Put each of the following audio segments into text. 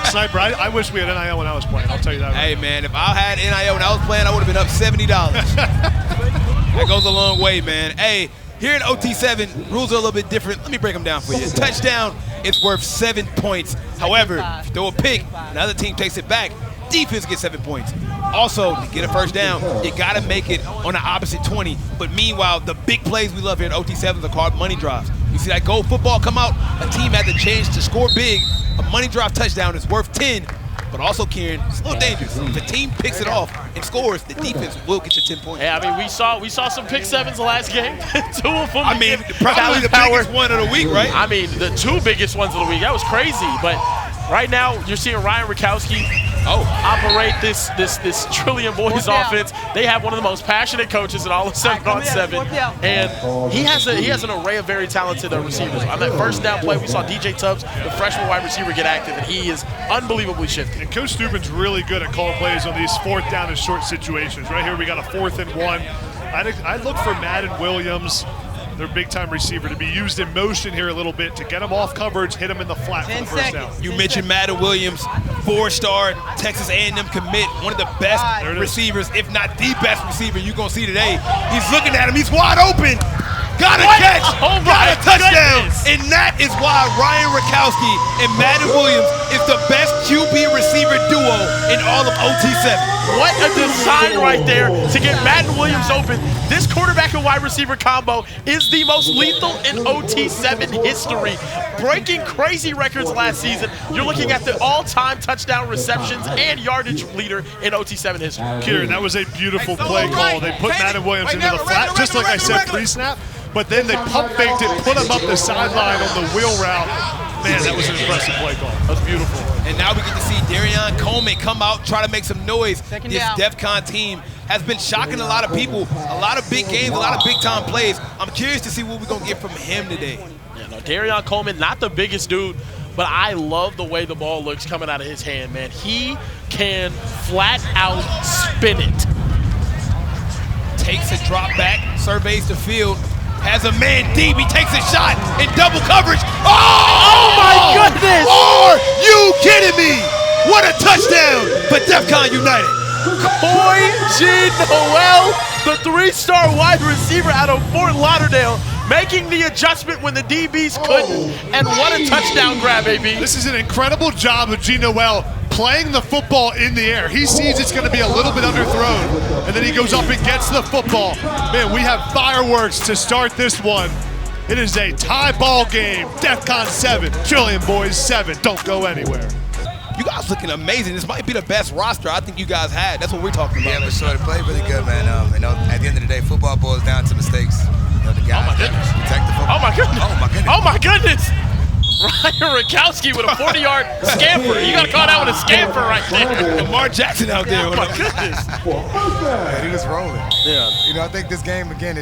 Sniper, I wish we had NIL when I was playing. I'll tell you that. Hey, man, if I had NIL when I was playing, I would have been up $70. That goes a long way, man. Hey, here in OT7, rules are a little bit different. Let me break them down for you. Touchdown is worth 7 points. However, if you throw a pick, another team takes it back, defense gets 7 points. Also, to get a first down, you got to make it on the opposite 20. But meanwhile, the big plays we love here in OT7 are called money drives. You see that goal football come out, a team had the chance to score big. A money drive touchdown is worth 10. But also, Kieran, it's a little dangerous. If a team picks it off and scores, the defense will get you 10 points. Yeah, I mean, we saw some pick sevens the last game. 2 of them. I mean, probably the biggest one of the week, right? I mean, the 2 biggest ones of the week. That was crazy. But right now, you're seeing Ryan Rakowski operate this Trillion Boys offense. They have one of the most passionate coaches in all of 7-on-7, and he has an array of very talented receivers. On that first down play, we saw DJ Tubbs, the freshman wide receiver, get active, and he is unbelievably shifty. And Coach Steuben's really good at calling plays on these 4th down and short situations. Right here, we got a 4th and 1. I look for Madden Williams, their big-time receiver, to be used in motion here a little bit to get him off coverage, hit him in the flat for the first down. You mentioned Madden Williams, 4-star Texas A&M commit, one of the best receivers, if not the best receiver you're going to see today. He's looking at him. He's wide open. Got a catch. Got a touchdown. And that is why Ryan Rakowski and Madden Williams is the best QB receiver duo in all of OT7. What a design right there to get Madden Williams open. This quarterback and wide receiver combo is the most lethal in OT7 history. Breaking crazy records last season. You're looking at the all-time touchdown receptions and yardage leader in OT7 history. Kieran, that was a beautiful play call. They put Madden Williams into the flat, just like I said pre-snap, but then they pump faked it, put him up the sideline on the wheel route. Man, that was an impressive play call. That was beautiful. And now we get to see Darion Coleman come out, try to make some noise. This Defcon team has been shocking a lot of people. A lot of big games, a lot of big-time plays. I'm curious to see what we're going to get from him today. Yeah, no, Darion Coleman, not the biggest dude, but I love the way the ball looks coming out of his hand, man. He can flat out spin it. Takes a drop back, surveys the field, has a man deep, he takes a shot in double coverage. Oh my goodness! Are you kidding me? What a touchdown for Defcon United. Coy Noel, the 3-star wide receiver out of Fort Lauderdale, making the adjustment when the DBs couldn't. And what a touchdown grab, AB. This is an incredible job of G. Noel playing the football in the air. He sees it's going to be a little bit underthrown, and then he goes up and gets the football. Man, we have fireworks to start this one. It is a tie ball game. Defcon 7, Trillion Boys 7. Don't go anywhere. You guys looking amazing. This might be the best roster I think you guys had. That's what we're talking about. Yeah, for sure. They played really good, man. At the end of the day, football boils down to mistakes. The guys oh my goodness! Protect the football. Oh my goodness! Oh my goodness! Oh my goodness! Ryan Rakowski with a 40-yard scamper. You got to call that one a scamper right there. Lamar Jackson out there. Oh my goodness! Man, he was rolling. Yeah. I think this game again,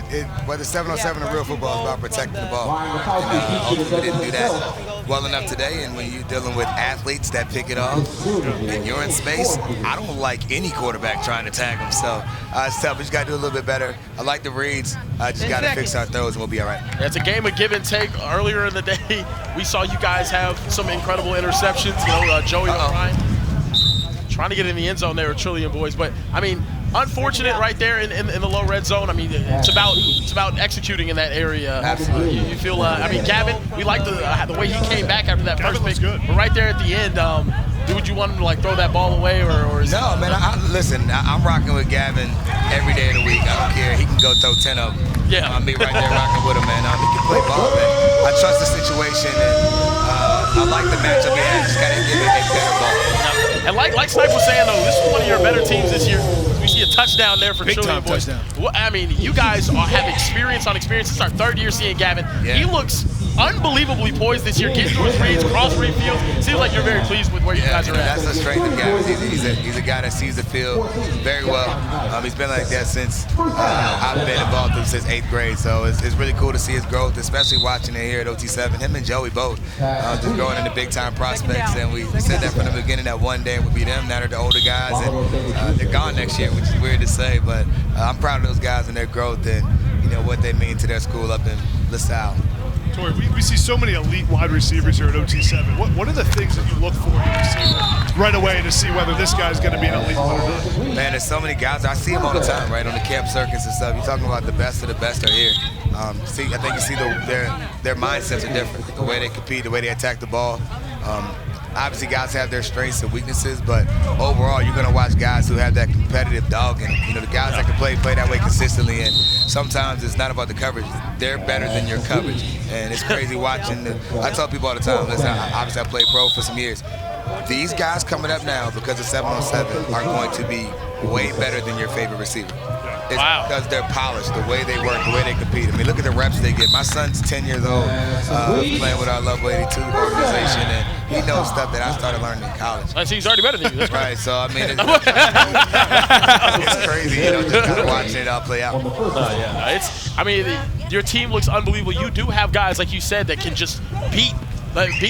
whether 7-on-7 or real football, is about protecting the ball. Ultimately, we didn't do that well enough today. And when you're dealing with athletes that pick it off, and you're in space, I don't like any quarterback trying to tag them. So it's tough. We just got to do a little bit better. I like the reads. Just got to fix our throws, and we'll be all right. It's a game of give and take. Earlier in the day, we saw you guys have some incredible interceptions. Joey O'Brien trying to get in the end zone there with Trillion Boys. But, I mean, unfortunate right there in the low red zone. I mean, it's about executing in that area. Absolutely. You feel, Gavin, we like the way he came back after that Gavin first pick. good. But right there at the end, would you want him to throw that ball away or is no, man. Listen, I'm rocking with Gavin every day of the week. I don't care. He can go throw 10 of them. Yeah. I'll be right there rocking with him, man. He can play ball, man. I trust the situation, and I like the matchup we had. Just got to give it a better ball. And like Snipe was saying, though, this is one of your better teams this year. We see a touchdown there for Trillion Boys. Well, I mean, you guys have experience on experience. It's our 3rd year seeing Gavin. Yeah. He looks unbelievably poised this year, getting those reads, cross-read field. Seems like you're very pleased with where you guys are at. That's the strength of Gavin. He's a guy that sees the field very well. He's been like that since I've been involved with him since 8th grade. So it's really cool to see his growth, especially watching it here at OT7. Him and Joey both just growing into big-time prospects. And we said that from the beginning that one day would be them. Now they're the older guys, and they're gone next year, which is weird to say. But I'm proud of those guys and their growth and what they mean to their school up in LaSalle. Tori, we see so many elite wide receivers here at OT7. What are the things that you look for in a receiver right away to see whether this guy's going to be an elite one or not? Man, there's so many guys. I see them all the time, right, on the camp circuits and stuff. You're talking about the best of the best are here. I think you see their mindsets are different. The way they compete, the way they attack the ball. Obviously, guys have their strengths and weaknesses, but overall, you're going to watch guys who have that competitive dog, and the guys that can play that way consistently. And sometimes it's not about the coverage; they're better than your coverage. And it's crazy watching. I tell people all the time. Listen, obviously, I played pro for some years. These guys coming up now because of 7-on-7 are going to be way better than your favorite receiver. It's because they're polished, the way they work, the way they compete. I mean, look at the reps they get. My son's 10 years old, playing with our Love 82 organization, and he knows stuff that I started learning in college. I see he's already better than you. That's right, so I mean, it's crazy, just kind of watching it all play out. I mean, your team looks unbelievable. You do have guys, like you said, that can just beat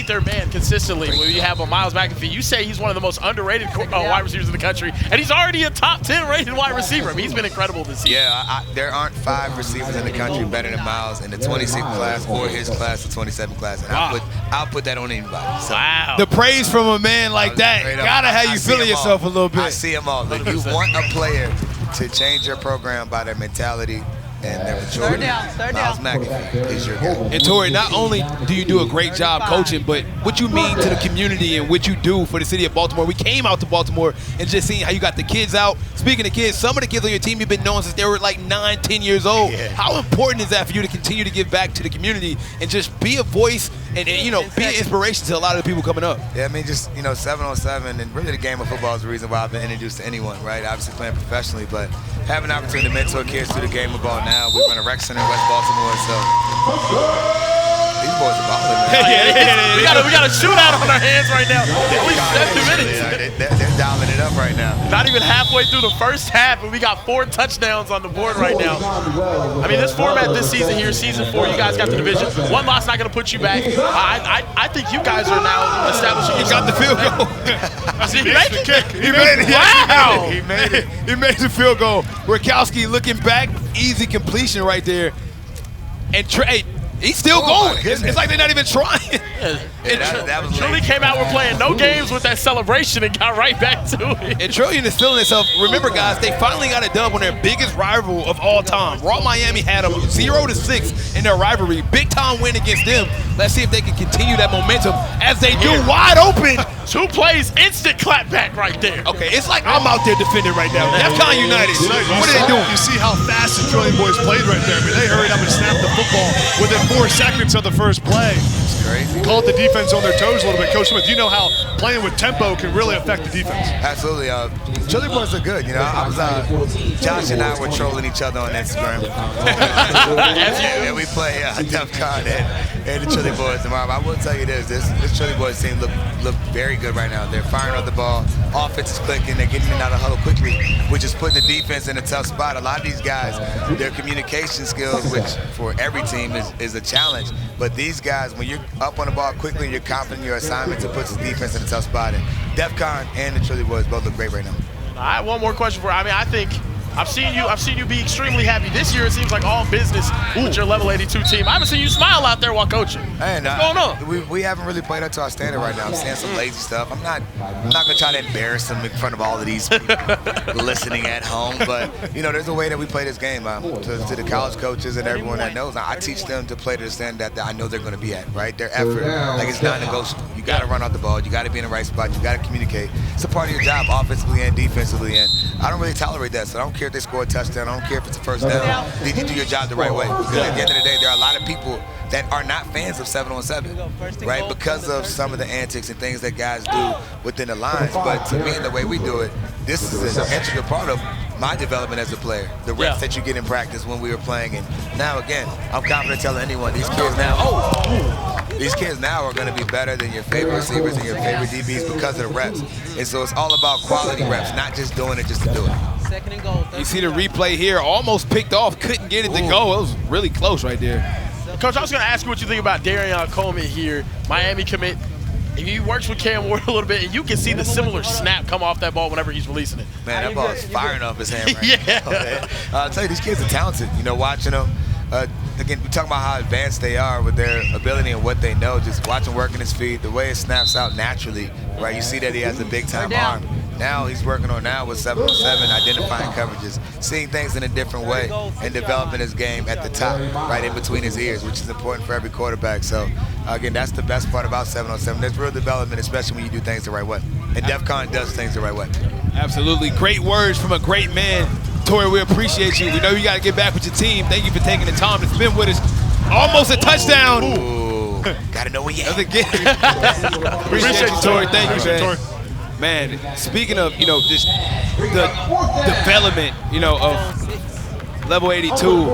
their man consistently. When you have a Miles McAfee, you say he's one of the most underrated wide receivers in the country, and he's already a top 10 rated wide receiver. I mean, he's been incredible this season. Yeah, there aren't 5 receivers in the country better than Miles in the 26 class or his class, the 27 class. And I'll put that on anybody. So, the praise from a man like that gotta have you feeling yourself a little bit. I see them all. If you want a player to change your program by their mentality and their maturity, Miles McAfee is your guy. And Tori, not only do you do a great job coaching, but what you mean to the community and what you do for the city of Baltimore. We came out to Baltimore and just seeing how you got the kids out. Speaking of kids, some of the kids on your team you've been knowing since they were like 9, 10 years old. Yeah. How important is that for you to continue to give back to the community and just be a voice and be an inspiration to a lot of the people coming up? Yeah, I mean, just 7-on-7, and really the game of football is the reason why I've been introduced to anyone, right? Obviously playing professionally, but having an opportunity to mentor kids through the game of ball now. We run a rec center in West Baltimore, so these boys are balling, man. We got a shootout on our hands right now. At least 7 minutes. They're dialing it up right now. Not even halfway through the first half, and we got 4 touchdowns on the board right now. I mean, this format this season here, season 4, you guys got the division. 1 loss not going to put you back. I think you guys are now establishing. You got the field goal. He made the kick. He made it. Wow. He made it. He made the field goal. Rakowski looking back, easy completion right there. And Trey, he's still going. It's like they're not even trying. That was Trillian came out, we're playing no games with that celebration and got right back to it. And Trillian is feeling himself. Remember, guys, they finally got a dub on their biggest rival of all time. Raw Miami had them 0-6 in their rivalry. Big time win against them. Let's see if they can continue that momentum as they do wide open. 2 plays, instant clap back right there. Okay, it's like I'm out there defending right now. Defcon United. What are they doing? You see how fast the Trillian boys played right there. I mean, they hurried up and snapped the football within 4 seconds of the first play. It's crazy. Called the defense on their toes a little bit. Coach Smith, you know how playing with tempo can really affect the defense. Absolutely. Trillian boys are good. Josh and I were trolling each other on Instagram. And we play Defcon and the Trillian boys tomorrow. I will tell you this Trillian boys team look very good right now. They're firing up the ball. Offense is clicking. They're getting in and out of huddle quickly, which is putting the defense in a tough spot. A lot of these guys, their communication skills, which for every team is a challenge. But these guys, when you're up on the ball quickly and you're confident in your assignments, it puts the defense in a tough spot. And Defcon and the Trillian boys both look great right now. I have one more question for you. I mean, I think I've seen you be extremely happy. This year it seems like all business with your level 82 team. I haven't seen you smile out there while coaching. And, what's going on? We haven't really played up to our standard right now. I'm seeing some lazy stuff. I'm not gonna try to embarrass them in front of all of these people listening at home. But there's a way that we play this game. To the college coaches and everyone that knows, I teach them to play to the standard that I know they're gonna be at. Right, their effort, like it's non-negotiable. You got to run out the ball. You got to be in the right spot. You got to communicate. It's a part of your job, offensively and defensively. And I don't really tolerate that. So I don't care if they score a touchdown. I don't care if it's a first down. Did you do your job the right way? Because at the end of the day, there are a lot of people that are not fans of 7-on-7, right? Because of some of the antics and things that guys do within the lines. But to me, the way we do it, this is an integral part of my development as a player. The reps that you get in practice when we were playing. And now, again, I'm confident telling anyone, these kids now are going to be better than your favorite receivers and your favorite DBs because of the reps. And so it's all about quality reps, not just doing it just to do it. Second and goal. You see the replay here, almost picked off, couldn't get it to go. It was really close right there. Coach, I was going to ask you what you think about Darian Coleman here, Miami commit. He works with Cam Ward a little bit, and you can see the similar snap come off that ball whenever he's releasing it. Man, that ball is firing off his hand right now. Okay. I'll tell you, these kids are talented. Watching them. again, we talk about how advanced they are with their ability and what they know. Just watch him working his feet, the way it snaps out naturally, right? You see that he has a big-time arm. Now he's working on with 7-on-7, identifying coverages, seeing things in a different way, and developing his game at the top, right in between his ears, which is important for every quarterback. So, again, that's the best part about 7-on-7. There's real development, especially when you do things the right way. And Defcon does things the right way. Absolutely. Great words from a great man. Tori, we appreciate you. We know you got to get back with your team. Thank you for taking the time to spend with us. Almost a touchdown. Ooh. Gotta know where you at. Appreciate you, Tori. Thank you, man. Man, speaking of, just the development, of level 82,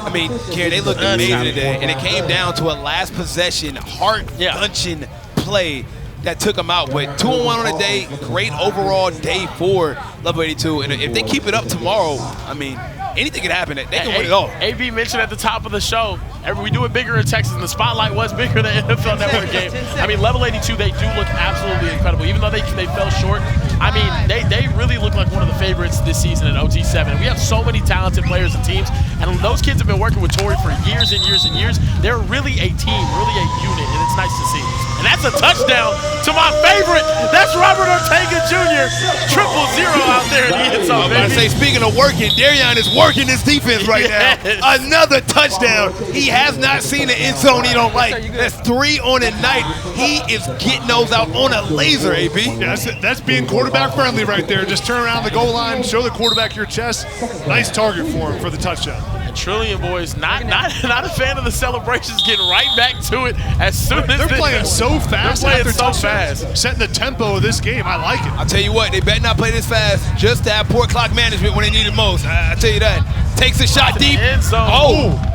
I mean, Karen, they looked amazing today, and it came down to a last possession, heart-punching play that took them out. But 2-on-1 on a day, great overall day for level 82. And if they keep it up tomorrow, I mean, anything can happen. They can win it all. AB mentioned at the top of the show, we do it bigger in Texas, and the spotlight was bigger than the NFL Network game. I mean, level 82, they do look absolutely incredible. Even though they fell short, I mean, they really look like one of the favorites this season at OT7. And we have so many talented players and teams, and those kids have been working with Tori for years and years and years. They're really a team, really a unit, and it's nice to see. And that's a touchdown to my favorite. That's Robert Ortega Jr. 000 out there in the end zone, baby. I say, speaking of working, Darion is working his defense right now. Another touchdown. He has not seen the end zone he don't like. That's 3 on a night. He is getting those out on a laser, AB. Yeah, that's being quarterback friendly right there. Just turn around the goal line, show the quarterback your chest. Nice target for him for the touchdown. Trillion boys, not a fan of the celebrations, getting right back to it as soon as they're playing so fast. They're playing so fast. Setting the tempo of this game. I like it. I'll tell you what, they better not play this fast just to have poor clock management when they need it most. I'll tell you that. Takes a shot deep. End zone. Oh.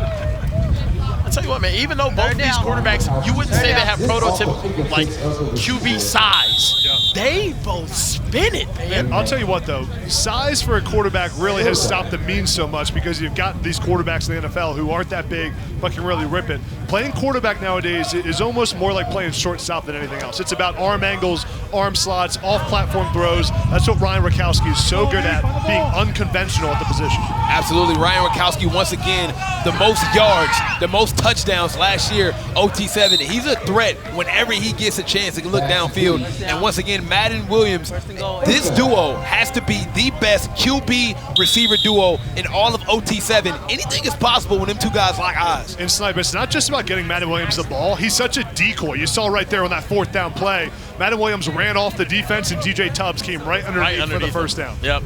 I'll tell you what, man, even though both of these quarterbacks, you wouldn't say they have prototypical, like, QB size. They both spin it, man. I'll tell you what, though, size for a quarterback really has stopped the mean so much because you've got these quarterbacks in the NFL who aren't that big but can really rip it. Playing quarterback nowadays is almost more like playing shortstop than anything else. It's about arm angles, arm slots, off-platform throws. That's what Ryan Rakowski is so good at, being unconventional at the position. Absolutely. Ryan Rakowski, once again, the most yards, the most touchdowns last year, OT7. He's a threat whenever he gets a chance to look downfield. And once again, Madden Williams, this duo has to be the best QB receiver duo in all of OT7. Anything is possible when them two guys lock eyes. And Sniper, it's not just about getting Madden Williams the ball. He's such a decoy. You saw right there on that 4th down play. Madden Williams ran off the defense, and DJ Tubbs came right underneath for the first down. Yep.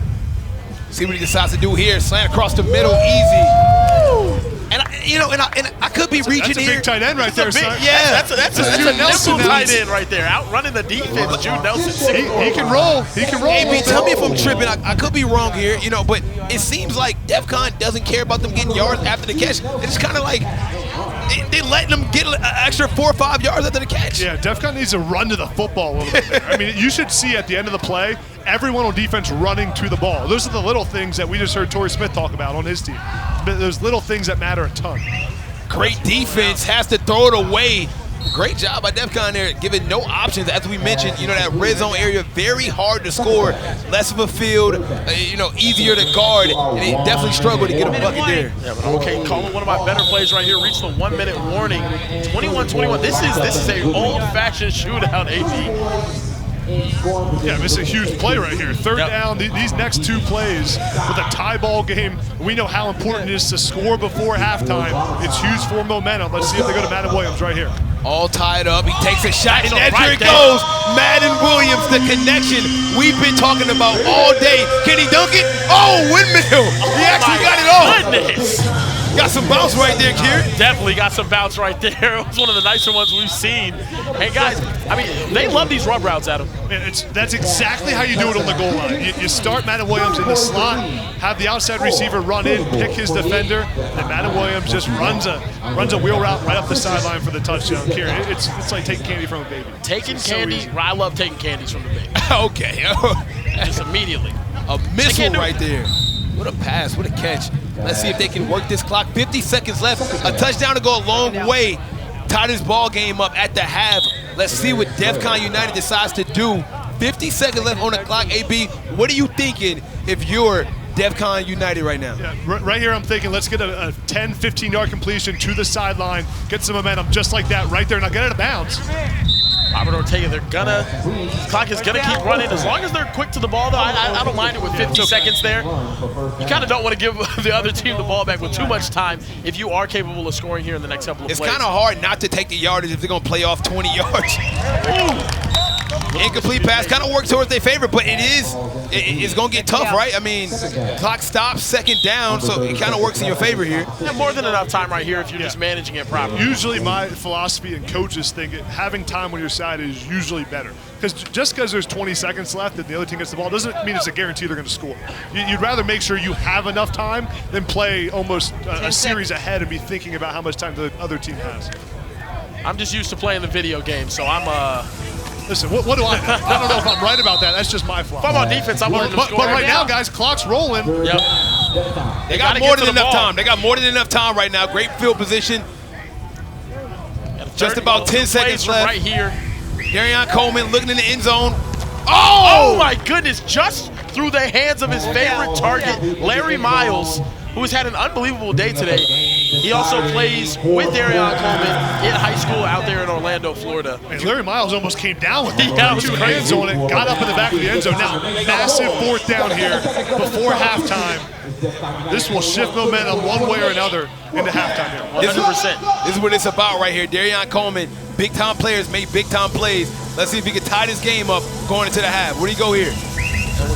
See what he decides to do here. Slant across the middle, easy. And I could be reaching here. That's a big tight end right there, son. Yeah, that's a nimble tight end right there. Outrunning the defense, Jude Nelson. He can roll. He can roll. AB, tell me if I'm tripping. I could be wrong here, but it seems like Defcon doesn't care about them getting yards after the catch. It's kind of like they letting them get an extra 4 or 5 yards after the catch. Yeah, Defcon needs to run to the football a little bit. I mean, you should see at the end of the play, everyone on defense running to the ball. Those are the little things that we just heard Torrey Smith talk about on his team. Those little things that matter a ton. Great defense, has to throw it away. Great job by Defcon there, giving no options. As we mentioned, that red zone area, very hard to score. Less of a field, easier to guard, and they definitely struggled to get a bucket there. Yeah, but okay, calling one of my better plays right here, reached the 1-minute warning. 21-21, this is a old-fashioned shootout, AG. Yeah, this is a huge play right here. 3rd down, these next 2 plays with a tie ball game. We know how important it is to score before halftime. It's huge for momentum. Let's see if they go to Madden Williams right here. All tied up. He takes a shot, and there it goes. Madden Williams, the connection we've been talking about all day. Can he dunk it? Oh, windmill. He actually got it off. Goodness. Got some bounce right there, Kieran. Definitely got some bounce right there. It was one of the nicer ones we've seen. Hey, guys, I mean, they love these rub routes, Adam. That's exactly how you do it on the goal line. You start Madden Williams in the slot, have the outside receiver run in, pick his defender, and Madden Williams just runs a wheel route right up the sideline for the touchdown. Kieran, it's like taking candy from a baby. Taking candy? I love taking candies from the baby. Okay. Just immediately. A missile right there. What a pass, what a catch. Let's see if they can work this clock. 50 seconds left. A touchdown to go a long way. Tied his ball game up at the half. Let's see what Defcon United decides to do. 50 seconds left on the clock, AB. What are you thinking if you're Defcon United right now? Yeah, right here I'm thinking let's get a 10, 15-yard completion to the sideline, get some momentum just like that right there. Now get it out of bounds. Robert Ortega, the clock is gonna keep running. As long as they're quick to the ball, though, I don't mind it with 50 seconds there. You kind of don't want to give the other team the ball back with too much time if you are capable of scoring here in the next couple of plays. It's kind of hard not to take the yardage if they're gonna play off 20 yards. Ooh. Incomplete pass kind of works towards their favor, but it's going to get tough, right? I mean, clock stops, second down, so it kind of works in your favor here. Yeah, more than enough time right here if you're just managing it properly. Usually my philosophy and coaches think having time on your side is usually better. Because just because there's 20 seconds left and the other team gets the ball doesn't mean it's a guarantee they're going to score. You'd rather make sure you have enough time than play almost a series ahead and be thinking about how much time the other team has. I'm just used to playing the video game, so I'm Listen, what do I know? I don't know if I'm right about that. That's just my flaw. If I'm on defense, I'm willing to score. But right now, guys, clock's rolling. Yep. They got more than enough time. They got more than enough time right now. Great field position. Just about 10 seconds left. Right here. Darion Coleman looking in the end zone. Oh my goodness, just through the hands of his favorite target, Larry Miles, who has had an unbelievable day today. He also plays with Darion Coleman in high school out there in Orlando, Florida. And Larry Miles almost came down with two hands on it, got up in the back of the end zone. Now, massive fourth down here before halftime. This will shift momentum one way or another into halftime here. 100%. This is what it's about right here. Darion Coleman, big-time players make big-time plays. Let's see if he can tie this game up going into the half. Where do you go here?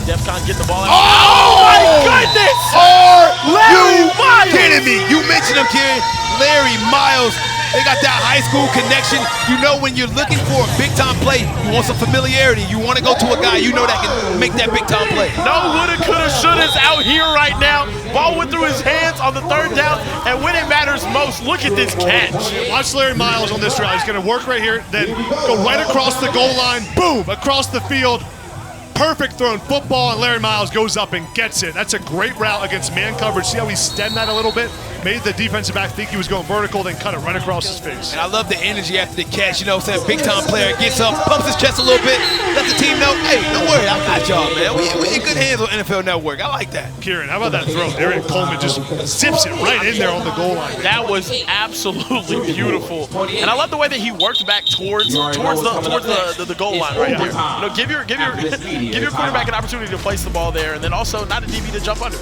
Defcon get the ball out. Oh my goodness! Are Larry you Miles! kidding me? You mentioned him, Kieran. Larry Miles. They got that high school connection. You know when you're looking for a big-time play, you want some familiarity. You want to go to a guy you know that can make that big-time play. No woulda, coulda, shouldas out here right now. Ball went through his hands on the third down, and when it matters most, look at this catch. Watch Larry Miles on this route. He's going to work right here, then go right across the goal line, boom, across the field. Perfect thrown football, and Larry Miles goes up and gets it. That's a great route against man coverage. See how he stemmed that a little bit? Made the defensive back think he was going vertical, then cut it right across his face. And I love the energy after the catch. You know what I'm saying? Big-time player gets up, pumps his chest a little bit, let the team know, hey, don't worry, I got y'all, man. We in good hands on NFL Network. I like that. Kieran, how about that throw? Darion Coleman just zips it right in there on the goal line. That was absolutely beautiful. And I love the way that he worked back towards the goal line right there. You know, give your quarterback an opportunity to place the ball there, and then also not a DB to jump under.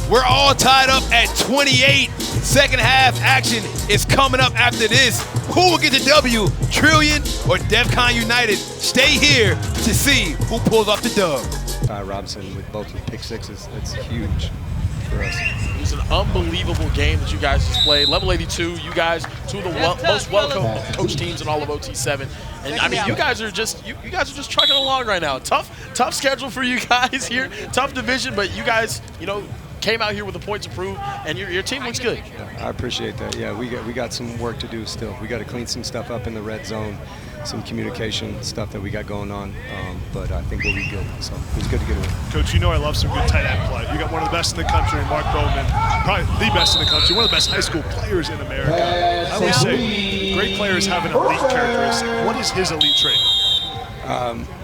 We're all tied up at 28. Second half action is coming up after this. Who will get the W, Trillion or Defcon United? Stay here to see who pulls off the dub. Robinson with both with pick sixes. That's huge for us. It was an unbelievable game that you guys just played. Level 82, you guys, two of the most well-coached teams in all of OT7. And I mean, you guys are just trucking along right now. Tough schedule for you guys here. Tough division, but you guys, you know, came out here with a point to prove, and your team looks good. I appreciate that. Yeah, we got some work to do still. We got to clean some stuff up in the red zone, some communication stuff that we got going on. But I think we'll be good. So it was good to get away. Coach, you know I love some good tight end play. You got one of the best in the country, Mark Bowman, probably the best in the country, one of the best high school players in America. I always say great players have an elite characteristic. What is his elite trait?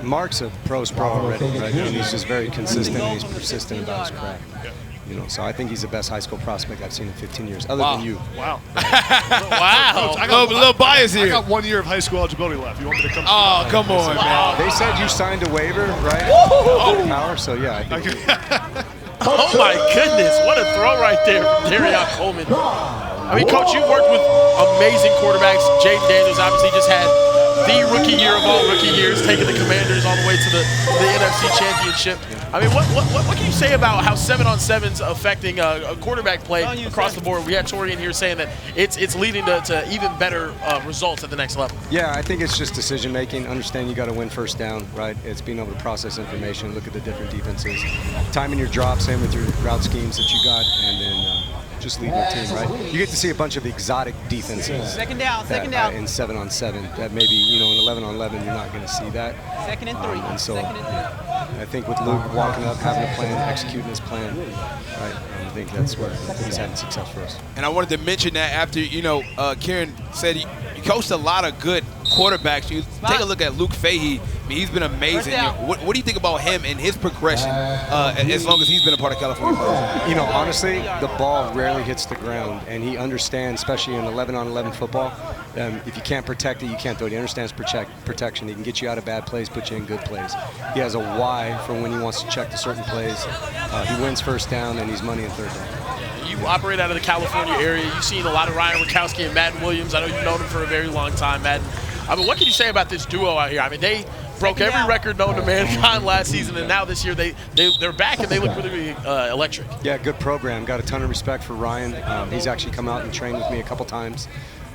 Mark's a pro's pro already, right? And he's just very consistent and he's persistent about his craft. Yeah. You know, so I think he's the best high school prospect I've seen in 15 years, other than you. Wow. Wow. Coach, I got a little bias here. I got 1 year of high school eligibility left. You want me to come? Oh, come on, man. They said you signed a waiver, right? Oh, power. So yeah, I think. Oh my goodness, what a throw right there from Darion Coleman. I mean, Coach, you've worked with amazing quarterbacks. Jaden Daniels obviously just had the rookie year of all rookie years, taking the Commanders all the way to the NFC Championship. I mean, what can you say about how 7-on-7's affecting a quarterback play across the board? We had Tori in here saying that it's leading to even better results at the next level. Yeah, I think it's just decision making. Understand you got to win first down, right? It's being able to process information, look at the different defenses, timing your drops, same with your route schemes that you got, and then just leading the team, right? You get to see a bunch of exotic defenses. Second down. In 7-on-7, that maybe, you know, in 11-on-11, you're not going to see that. Second and three. And so Second and three. I think with Luke walking up, having a plan, executing his plan, right? I think that's where he's having success for us. And I wanted to mention that after, you know, Kieran said he coached a lot of good quarterbacks. You take a look at Luke Fahey, mean, he's been amazing. What do you think about him and his progression as long as he's been a part of California players? You know, honestly, the ball rarely hits the ground, and he understands, especially in 11-on-11 football, if you can't protect it, you can't throw it. He understands protection. He can get you out of bad plays, put you in good plays. He has a why for when he wants to check to certain plays. He wins first down, and he's money in third down. You operate out of the California area. You've seen a lot of Ryan Rakowski and Madden Williams. I know you've known him for a very long time, Madden. I mean, what can you say about this duo out here? I mean, they broke every record known to mankind last season, and now this year they're back and they look really electric. Yeah, good program. Got a ton of respect for Ryan. He's actually come out and trained with me a couple times,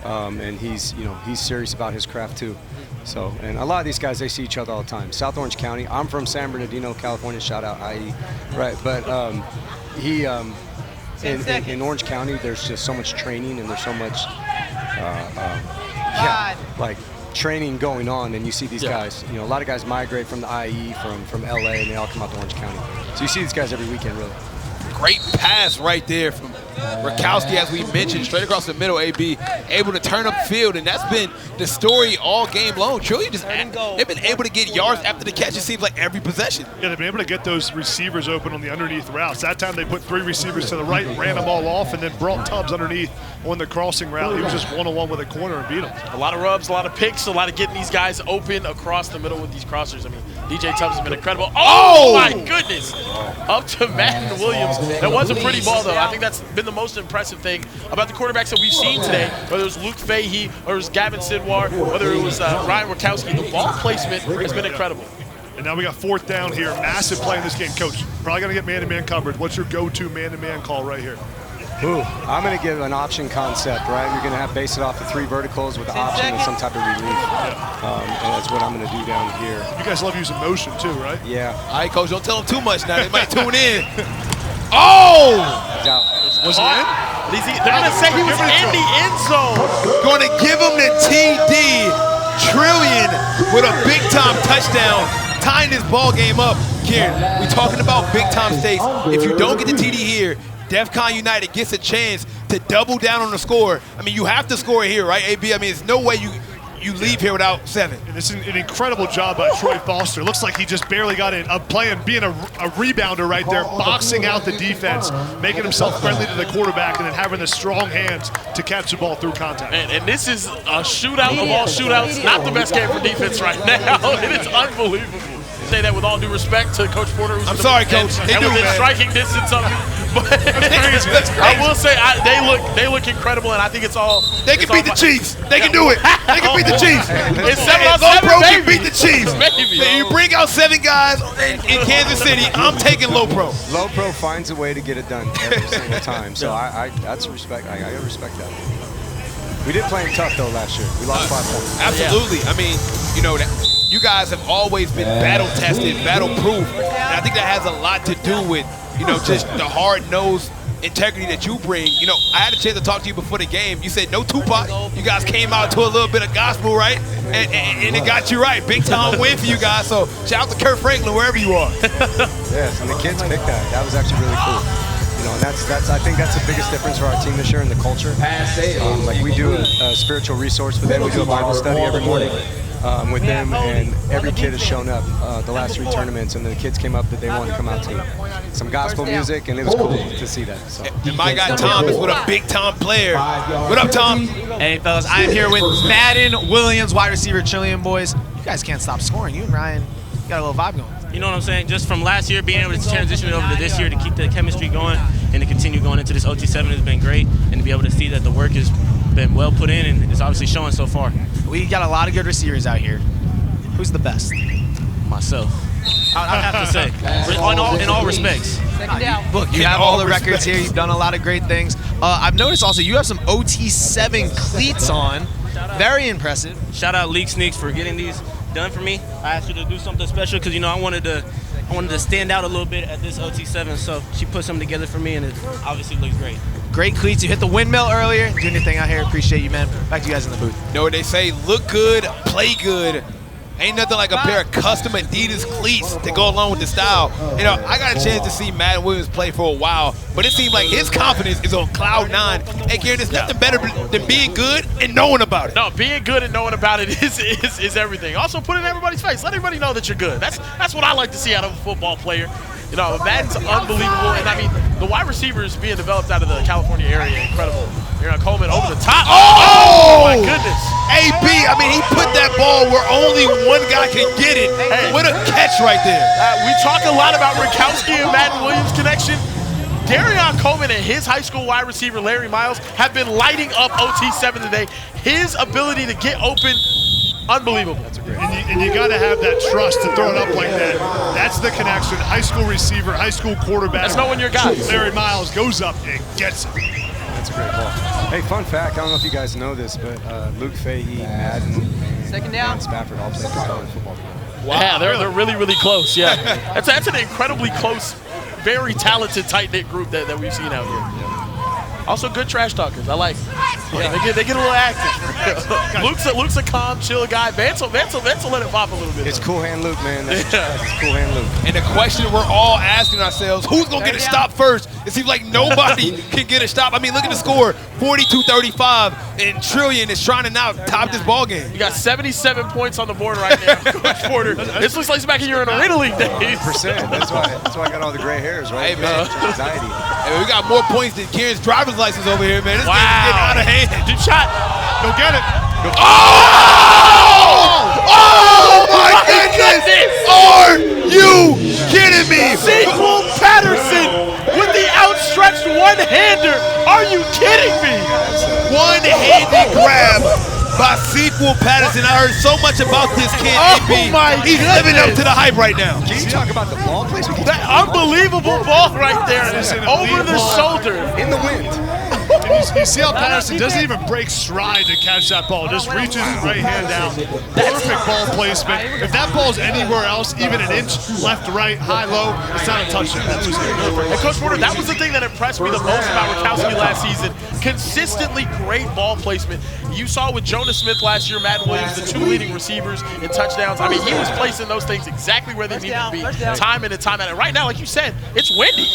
and he's serious about his craft too. So, and a lot of these guys, they see each other all the time. South Orange County. I'm from San Bernardino, California. Shout out IE, right? But in Orange County, there's just so much training and there's so much like training going on, and you see these guys. You know, a lot of guys migrate from the IE, from LA, and they all come out to Orange County. So you see these guys every weekend, really. Great pass right there from Rakowski, as we mentioned, straight across the middle. AB able to turn up field, and that's been the story all game long. Trillion they've been able to get yards after the catch. It seems like every possession. Yeah, they've been able to get those receivers open on the underneath routes. That time they put 3 receivers to the right, ran them all off, and then brought Tubbs underneath on the crossing route. He was just one-on-one with a corner and beat him. A lot of rubs, a lot of picks, a lot of getting these guys open across the middle with these crossers. I mean, DJ Tubbs has been incredible. Oh my goodness! Up to Madden Williams. That was a pretty ball, though. I think that's been the most impressive thing about the quarterbacks that we've seen today, whether it was Luke Fahey or it was Gavin Sidwar, whether it was Ryan Rakowski. The ball placement has been incredible. And now we got 4th down here. Massive play in this game. Coach, probably going to get man-to-man coverage. What's your go-to man-to-man call right here? Ooh, I'm going to give an option concept, right? You're going to base it off of 3 verticals with an option and some type of relief. And that's what I'm going to do down here. You guys love using motion too, right? Yeah. All right, Coach, don't tell them too much now. They might tune in. Oh! Was it in? They're going to say he was in the end zone. Going to give him the TD. Trillion with a big-time touchdown, tying this ball game up. Kieran, we talking about big-time stakes. If you don't get the TD here, Defcon United gets a chance to double down on the score. I mean, you have to score it here, right, AB? I mean, there's no way you leave here without 7. And it's an incredible job by Troy Foster. Looks like he just barely got in. Being a rebounder right there, boxing out the defense, making himself friendly to the quarterback, and then having the strong hands to catch the ball through contact. And this is a shootout of all shootouts. Not the best game for defense right now. It is unbelievable. Say that with all due respect to Coach Porter. I'm sorry, Coach. They do, within man. Striking distance of you. But That's crazy. I will say they look incredible, and I think it's all. They can beat the Chiefs. They can do it. They can beat the Chiefs. It's 7 on Low 7, Pro baby. can beat the Chiefs. Maybe. You bring out 7 guys in Kansas City, I'm taking Low Pro. Low Pro finds a way to get it done every single time. So that's respect. I gotta respect that. We did play him tough though last year. We lost 5 points. Absolutely. I mean, you know, you guys have always been battle tested, battle proof, and I think that has a lot to do with, you know, just the hard-nosed integrity that you bring. You know, I had a chance to talk to you before the game. You said no Tupac. You guys came out to a little bit of gospel, right? And it got you right. Big time win for you guys. So shout out to Kurt Franklin wherever you are. Yes, and the kids picked that. That was actually really cool. You know, and that's I think that's the biggest difference for our team this year in the culture. Like we do a spiritual resource with them. We do a Bible study every morning with them, and every kid has shown up the last 3 tournaments, and the kids came up that they wanted to come out to. Some gospel music, and it was cool to see that. So. And my guy Tom is with a big-time player. What up, Tom? Hey, fellas, I am here with Madden Williams, wide receiver, Trillion boys. You guys can't stop scoring. You and Ryan, you got a little vibe going. You know what I'm saying? Just from last year, being able to transition it over to this year to keep the chemistry going and to continue going into this OT7 has been great. And to be able to see that the work has been well put in and it's obviously showing so far. We got a lot of good receivers out here. Who's the best? Myself. I'd have to say, in all respects. Look, you have all the records here. You've done a lot of great things. I've noticed also you have some OT7 cleats on. Very impressive. Shout out League Sneaks for getting these done for me. I asked her to do something special because, you know, I wanted to stand out a little bit at this OT7, so she put something together for me, and it obviously looks great. Great cleats. You hit the windmill earlier. Doing your thing out here. Appreciate you, man. Back to you guys in the booth. You know what they say? Look good, play good. Ain't nothing like a pair of custom Adidas cleats to go along with the style. You know, I got a chance to see Madden Williams play for a while, but it seemed like his confidence is on cloud 9. Hey, Kieran, there's nothing better than being good and knowing about it. No, being good and knowing about it is everything. Also, put it in everybody's face. Let everybody know that you're good. That's what I like to see out of a football player. You know, Madden's unbelievable, and I mean, the wide receivers being developed out of the California area, incredible. Aaron Coleman over the top. Oh my goodness. AB, I mean, he put that ball where only one guy can get it. Hey. What a catch right there. We talk a lot about Rakowski and Madden Williams connection. Darion Coleman and his high school wide receiver, Larry Miles, have been lighting up OT7 today. His ability to get open, unbelievable. That's great. And you got to have that trust to throw it up like that. That's the connection. High school receiver, high school quarterback. That's knowing your guys. Larry Miles goes up and gets it. That's a great ball. Hey, fun fact, I don't know if you guys know this, but Luke Fahey, Madden, and Dan Spafford all played for college football together. Wow, yeah, they're really, really close. Yeah, that's an incredibly close, very talented, tight-knit group that we've seen out here. Also, good trash talkers. I like. Yeah, they get a little active. Luke's a calm, chill guy. Vance will let it pop a little bit. It's cool hand Luke, man. That's it's cool hand Luke. And the question we're all asking ourselves: who's gonna get a stop first? It seems like nobody can get a stop. I mean, look at the score: 42-35, and Trillion is trying to now top this ball game. You got 77 points on the board right now, Coach Porter. This looks like it's back in your Arena League days. 100%. That's why I got all the gray hairs, right? Hey, man. Anxiety. Hey, we got more points than Kieran's driver's license over here, man. This Wow. game's getting out of hand. Deep shot. Go get it. Oh my goodness! Are you kidding me? Sequel Patterson with the outstretched one-hander. Are you kidding me? One-handed grab by Sequel Patterson. I heard so much about this kid, AB. my He's living up to the hype right now. Can you talk about the ball placement? That unbelievable ball right there, over the shoulder. In the wind. And you see how Patterson doesn't even break stride to catch that ball. Just reaches his right hand down. Perfect ball placement. If that ball's anywhere else, even an inch left, right, high, low, it's not a touchdown. That was perfect. And Coach Porter, that was the thing that impressed me the most about Rakowski last season. Consistently great ball placement. You saw with Jonas Smith last year, Madden Williams, the two leading receivers in touchdowns. I mean, he was placing those things exactly where they needed to be, time in and time out. And right now, like you said, it's windy.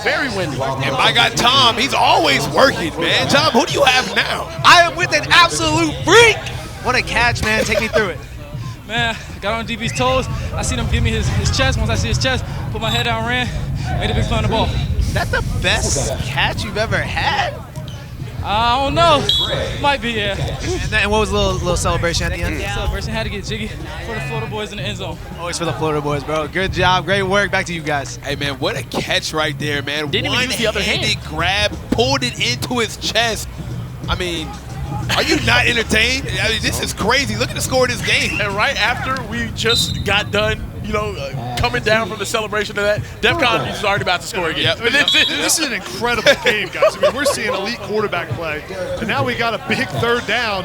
Very windy. And my guy Tom, he's always working, man. Tom, who do you have now? I am with an absolute freak. What a catch, man. Take me through it. Man, I got on DB's toes. I seen him give me his chest. Once I see his chest, put my head down, ran, made a big play on the ball. Is that the best catch you've ever had? I don't know. Might be, yeah. And what was the little celebration at the end? Celebration had to get jiggy for the Florida boys in the end zone. Always for the Florida boys, bro. Good job. Great work. Back to you guys. Hey, man, what a catch right there, man. Didn't even use the other hand. One-handed grab, pulled it into his chest. I mean, are you not entertained? I mean, this is crazy. Look at the score of this game. And right after we just got done, coming down from the celebration of that, Defcon is already about to score again. Yep. This is an incredible game, guys. I mean, we're seeing elite quarterback play, and now we got a big third down.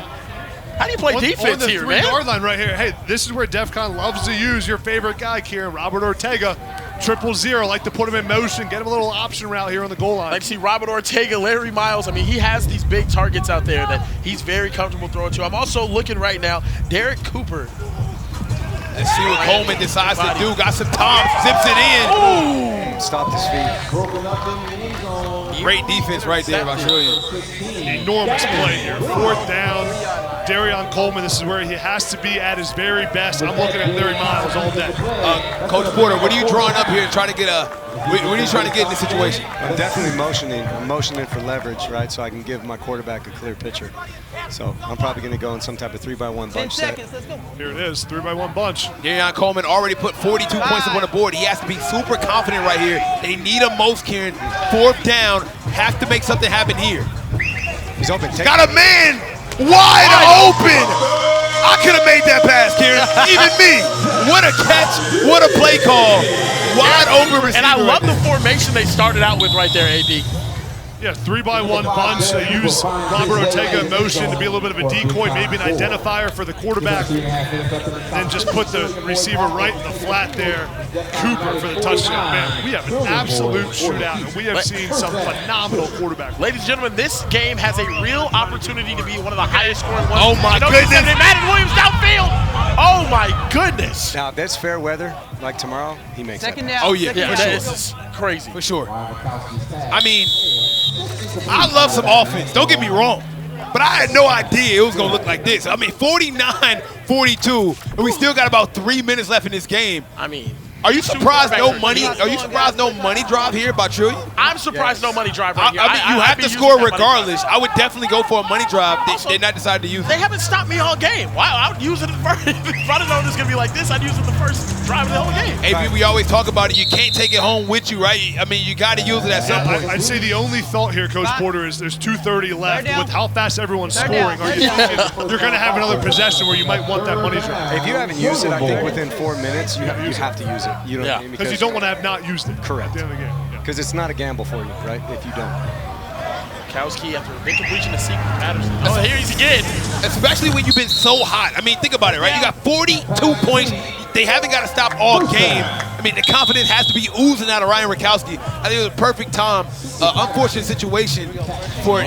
How do you play defense on the here, man? 3-yard line right here. Hey, this is where Defcon loves to use your favorite guy, Kieran, Robert Ortega. 0-0, like to put him in motion, get him a little option route here on the goal line. Like see Robert Ortega, Larry Miles. I mean, he has these big targets out there that he's very comfortable throwing to. I'm also looking right now, Derek Cooper. Let's see what Coleman decides to do. Got some time, zips it in. Ooh. Stopped his feet. Great defense right there by Trillion. Enormous play here. 4th down. Darion Coleman, this is where he has to be at his very best. I'm looking at Larry Miles all day. Coach Porter, what are you drawing up here and trying to get what are you trying to get in this situation? I'm definitely motioning. I'm motioning for leverage, right, so I can give my quarterback a clear picture. So I'm probably going to go in some type of 3-by-1 bunch set. Here it is, 3-by-1 bunch. Darion Coleman already put 42 points up on the board. He has to be super confident right here. They need him most, Kieran. 4th down, have to make something happen here. He's open. Got a man wide open. I could have made that pass, Kieran. Even me. What a catch. What a play call. Wide open receiver. And I love the formation they started out with right there, AD. Yeah, 3-by-1 bunch. They use Robert Ortega in motion to be a little bit of a decoy, maybe an identifier for the quarterback. Then just put the receiver right in the flat there. Cooper for the touchdown. Man, we have an absolute shootout, and we have seen some phenomenal quarterback. Ladies and gentlemen, this game has a real opportunity to be one of the highest scoring ones. Oh my goodness. Madden Williams downfield. Oh my goodness. Now, if that's fair weather, like tomorrow, he makes Second that. down. Oh, yeah, Yeah, for sure. this is crazy. For sure. I mean, I love some offense. Don't get me wrong. But I had no idea it was going to look like this. I mean, 49-42, and we still got about 3 minutes left in this game. I mean, Are you surprised no money? Are you surprised no money drive here by Trillion? I'm surprised no money drive right here. I mean, you I'd have be to using score that money regardless. drive. I would definitely go for a money drive. Also, They not decided to use They it. haven't stopped me all game. Wow, I would use it at first. If I didn't know it was going to be like this, I'd use it the first drive of the whole game. AB, we always talk about it. You can't take it home with you, right? I mean, you got to use it at some point. I'd say the only thought here, Coach Porter, is there's 2:30 left. With how fast everyone's scoring, are you thinking you're going to have another possession where you might want that money drive? If you haven't used it, I think within 4 minutes, you have to use it. You know what I mean? Because you don't want to have not used it. Correct. At the end of the game. Because it's not a gamble for you, right? If you don't. Kowski after a big completion to Sequel Patterson. Oh, here he's again. Especially when you've been so hot. I mean, think about it, right? You got 42 points. They haven't got to stop all game. I mean, the confidence has to be oozing out of Ryan Rakowski. I think it was a perfect time. Unfortunate situation for,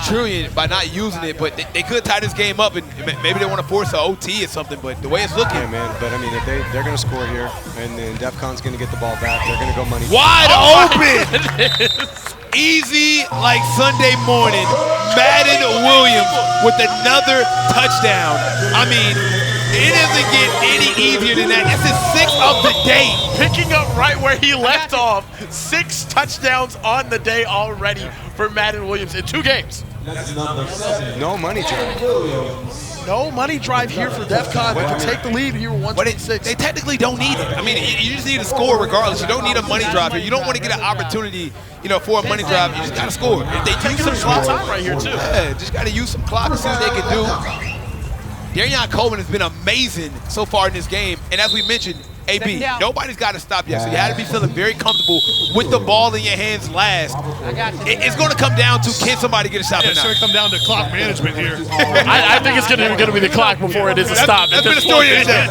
Trillion by not using it, but they could tie this game up, and maybe they want to force an OT or something, but the way it's looking. Yeah, man. But, I mean, if they're going to score here, and then Defcon's going to get the ball back, they're going to go money. Wide open! Easy like Sunday morning. Madden Williams with another touchdown. I mean, it doesn't get any easier than that. This is 6 of the day. Picking up right where he left off. 6 touchdowns on the day already for Madden Williams in 2 games. No money drive. No money drive here for Defcon. They can take the lead here, But they technically don't need it. I mean, you just need to score regardless. You don't need a money drive here. You don't want to get an opportunity, for a money drive. You just got to score. If they use some clock time right here too. Yeah, just got to use some clock to see what they can do. Darion Coleman has been amazing so far in this game. And as we mentioned, AB, nobody's got to stop yet. So you had to be feeling very comfortable with the ball in your hands last. It's going to come down to, can somebody get a stop? It's going to come down to clock management here. I think it's going to be the clock before it is a stop. That's been the story of the day.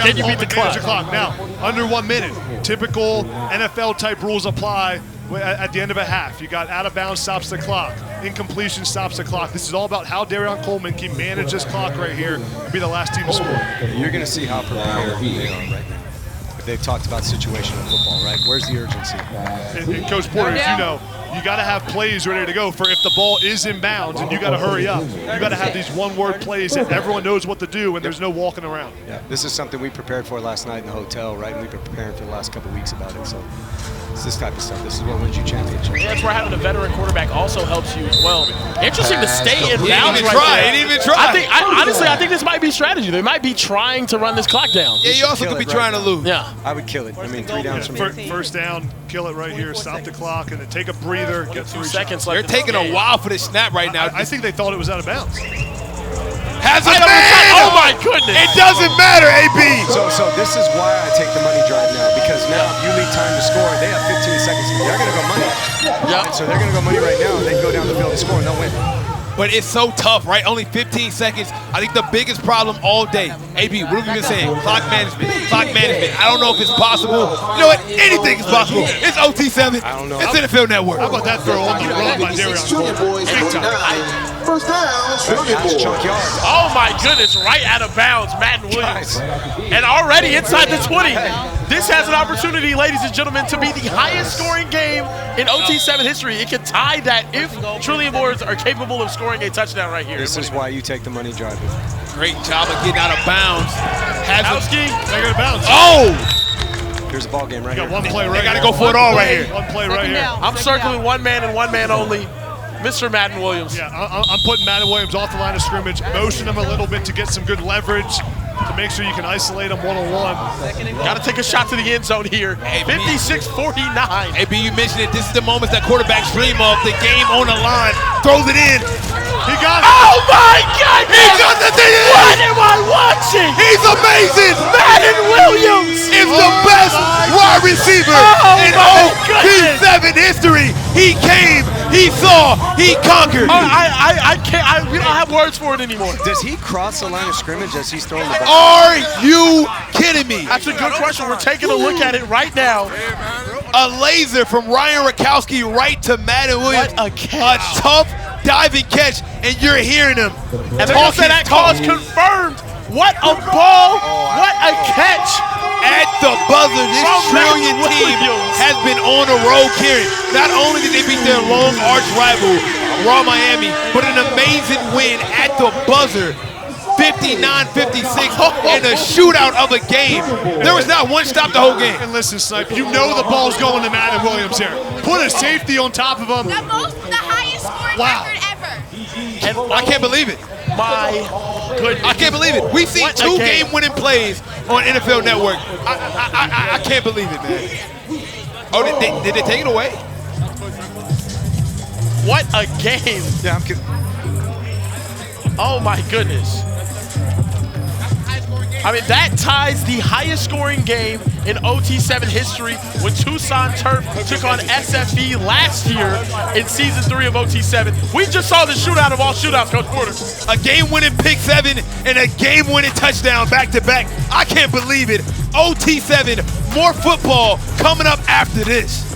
Can you beat the clock? Now, under 1 minute, typical NFL-type rules apply at the end of a half. You got out of bounds stops the clock. Incompletion stops the clock. This is all about how Darion Coleman can manage this clock right here and be the last team to score. You're going to see how prepared they are right now. They've talked about situational football, right? Where's the urgency? And Coach Porter, as you know, you got to have plays ready to go for if the ball is in bounds and you got to hurry up. You got to have these one-word plays that everyone knows what to do and there's no walking around. Yeah, this is something we prepared for last night in the hotel, right? And we've been preparing for the last couple of weeks about it. So it's this type of stuff. This is what wins you championships. Yeah, that's where having a veteran quarterback also helps you as well. Interesting to stay in bounds right there. He didn't even try. Honestly, I think this might be strategy. They might be trying to run this clock down. Yeah, you also could be trying to lose. Yeah. I would kill it. I mean, 3 downs from here. First down, kill it right here, stop the clock, and then take a breather, get 3 seconds shots. left. They're taking a while for this snap right now. I think they thought it was out of bounds. Has a man! Oh my goodness! It doesn't matter, AB. So this is why I take the money drive now, because now if you leave time to score, they have 15 seconds. They're going to go money. Yep. So they're going to go money right now. They can go down the field and score, and they'll win. But it's so tough, right? Only 15 seconds. I think the biggest problem all day, AB, what have you been saying? Clock management, clock management. I don't know if it's possible. You know what? Anything is possible. It's OT7. I don't know. It's NFL Network. How about that throw on the run by Darion Coleman? Big time. First down, Oh my goodness, right out of bounds, Madden Williams. And already inside the 20. This has an opportunity, ladies and gentlemen, to be the highest scoring game in OT7 history. It can tie that if Trillion Boards are capable of scoring a touchdown right here. This is why you take the money drive. Great job of getting out of bounds. Kowski, take it out of bounds. Oh! Here's a ball game right You here. got one play right They got to here. go for it all right here. One play right here. I'm circling one man and one man only. Mr. Madden Williams. Yeah, I'm putting Madden Williams off the line of scrimmage, motion him a little bit to get some good leverage, to make sure you can isolate him one-on-one. Got to take a shot to the end zone here. 56-49. AB, you mentioned it. This is the moments that quarterbacks dream of. The game on the line. Throws it in. He got it. Oh my goodness! He got the thing in. What am I watching? He's amazing. Madden Williams Is the best wide receiver in my goodness. OT7 history. He came He conquered. I can't. We don't have words for it anymore. Does he cross the line of scrimmage as he's throwing the ball? Are you kidding me? That's a good question. We're taking a look at it right now. A laser from Ryan Rakowski right to Madden Williams. What a catch. A tough diving catch, and you're hearing him. And they're going to say that call is confirmed. What a ball. What a catch. At the buzzer, this Trillion team has been on a roll, carrying. Not only did they beat their long arch rival, Raw Miami, but an amazing win at the buzzer. 59-56 in a shootout of a game. There was not one stop the whole game. And listen, Snipe, you know the ball's going to Madden Williams here. Put a safety on top of him. The highest scoring record ever. And I can't believe it. my goodness. I can't believe it. We've seen What a two game. game-winning plays on NFL Network. I can't believe it, man. Oh, did they take it away? What a game. Yeah, I'm kidding. Oh my goodness. I mean, that ties the highest scoring game in OT7 history when Tucson Turf took on SFE last year in season 3 of OT7. We just saw the shootout of all shootouts, Coach Porter. A game-winning pick 7 and a game-winning touchdown back-to-back. I can't believe it. OT7, more football coming up after this.